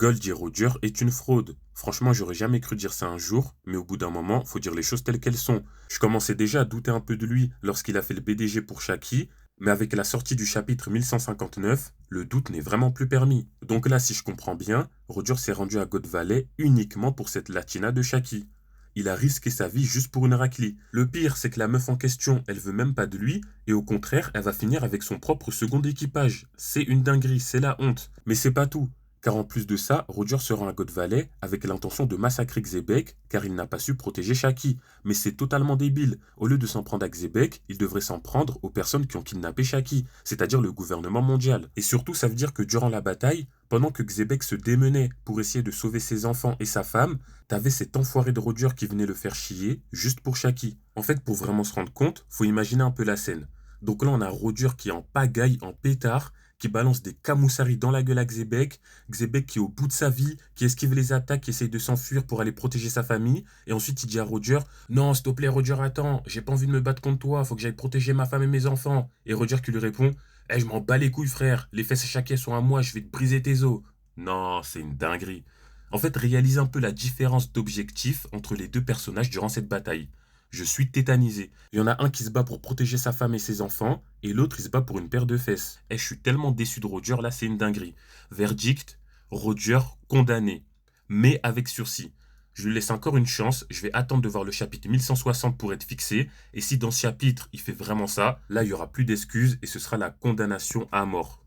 Goldie Roger est une fraude. Franchement, j'aurais jamais cru dire ça un jour, mais au bout d'un moment, faut dire les choses telles qu'elles sont. Je commençais déjà à douter un peu de lui lorsqu'il a fait le BDG pour Shaki, mais avec la sortie du chapitre 1159, le doute n'est vraiment plus permis. Donc là, si je comprends bien, Roger s'est rendu à God Valley uniquement pour cette latina de Shaki. Il a risqué sa vie juste pour une raclée. Le pire, c'est que la meuf en question, elle veut même pas de lui, et au contraire, elle va finir avec son propre second équipage. C'est une dinguerie, c'est la honte. Mais c'est pas tout. Car en plus de ça, Roger se rend à God Valley avec l'intention de massacrer Xebec car il n'a pas su protéger Shaki. Mais c'est totalement débile. Au lieu de s'en prendre à Xebec, il devrait s'en prendre aux personnes qui ont kidnappé Shaki, c'est-à-dire le gouvernement mondial. Et surtout, ça veut dire que durant la bataille, pendant que Xebec se démenait pour essayer de sauver ses enfants et sa femme, t'avais cet enfoiré de Roger qui venait le faire chier juste pour Shaki. En fait, pour vraiment se rendre compte, faut imaginer un peu la scène. Donc là, on a Roger qui est en pagaille, en pétard, qui balance des camoussaries dans la gueule à Xebec, Xebec qui est au bout de sa vie, qui esquive les attaques, qui essaye de s'enfuir pour aller protéger sa famille, et ensuite il dit à Roger, non, s'il te plaît Roger, attends, j'ai pas envie de me battre contre toi, faut que j'aille protéger ma femme et mes enfants. Et Roger qui lui répond, je m'en bats les couilles frère, les fesses à chacun sont à moi, je vais te briser tes os. Non, c'est une dinguerie. En fait, réalise un peu la différence d'objectif entre les deux personnages durant cette bataille. Je suis tétanisé. Il y en a un qui se bat pour protéger sa femme et ses enfants, et l'autre il se bat pour une paire de fesses. Je suis tellement déçu de Roger, là c'est une dinguerie. Verdict, Roger condamné, mais avec sursis. Je lui laisse encore une chance, je vais attendre de voir le chapitre 1160 pour être fixé, et si dans ce chapitre il fait vraiment ça, là il y aura plus d'excuses et ce sera la condamnation à mort.